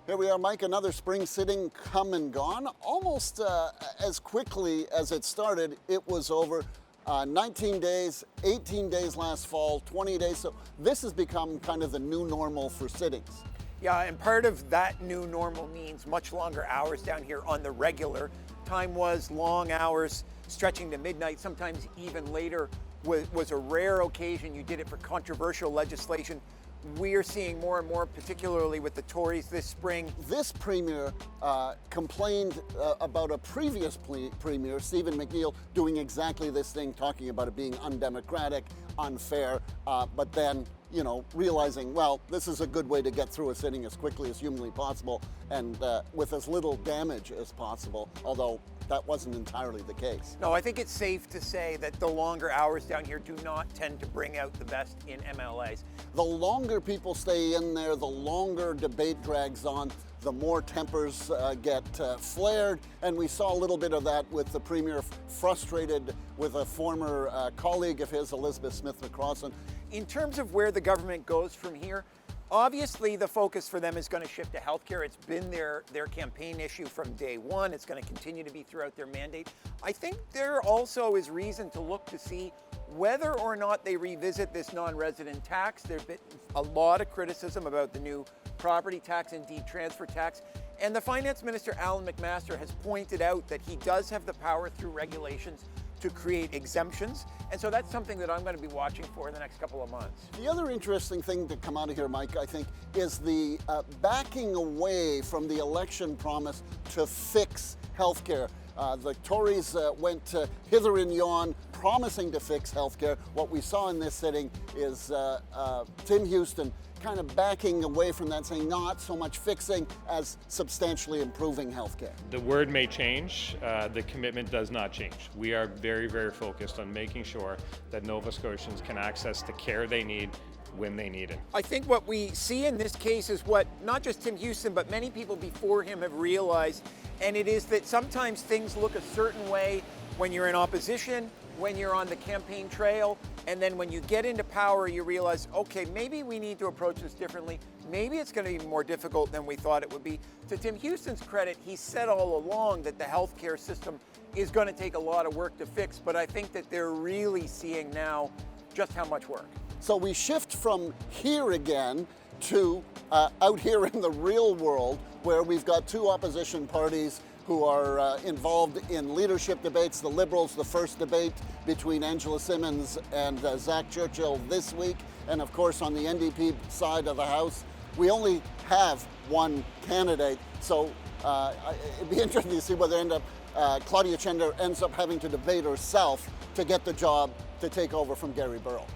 Here we are, Mike, another spring sitting come and gone. Almost as quickly as it started, it was over. 19 days, 18 days last fall, 20 days. So this has become kind of the new normal for sittings. Yeah, and part of that new normal means much longer hours down here on the regular. Time was long hours, stretching to midnight, sometimes even later was a rare occasion. You did it for controversial legislation. We're seeing more and more, particularly with the Tories this spring. This premier complained about a previous premier, Stephen McNeil, doing exactly this thing, talking about it being undemocratic, unfair, but then, you know, realizing, well, this is a good way to get through a sitting as quickly as humanly possible and with as little damage as possible, although that wasn't entirely the case. No, I think it's safe to say that the longer hours down here do not tend to bring out the best in MLAs. The longer people stay in there, the longer debate drags on, the more tempers get flared, and we saw a little bit of that with the premier frustrated with a former colleague of his, Elizabeth Smith McCrossan. In terms of where the government goes from here, obviously the focus for them is going to shift to healthcare. It's been their campaign issue from day one. It's going to continue to be throughout their mandate. I think there also is reason to look to see whether or not they revisit this non-resident tax. There's been a lot of criticism about the new property tax and deed transfer tax. And the finance minister, Alan McMaster, has pointed out that he does have the power through regulations to create exemptions. And so that's something that I'm going to be watching for in the next couple of months. The other interesting thing to come out of here, Mike, I think, is the backing away from the election promise to fix healthcare. The Tories went hither and yon promising to fix healthcare. What we saw in this sitting is Tim Houston kind of backing away from that, saying not so much fixing as substantially improving healthcare. The word may change, the commitment does not change. We are very, very focused on making sure that Nova Scotians can access the care they need when they need it. I think what we see in this case is what not just Tim Houston, but many people before him have realized, and it is that sometimes things look a certain way when you're in opposition, when you're on the campaign trail, and then when you get into power, you realize, okay, maybe we need to approach this differently. Maybe it's going to be more difficult than we thought it would be. To Tim Houston's credit, he said all along that the healthcare system is going to take a lot of work to fix, but I think that they're really seeing now just how much work. So we shift from here again to out here in the real world, where we've got two opposition parties who are involved in leadership debates. The Liberals, the first debate between Angela Simmons and Zach Churchill this week. And of course, on the NDP side of the House, we only have one candidate. So it'd be interesting to see whether Claudia Chender ends up having to debate herself to get the job to take over from Gary Burrell.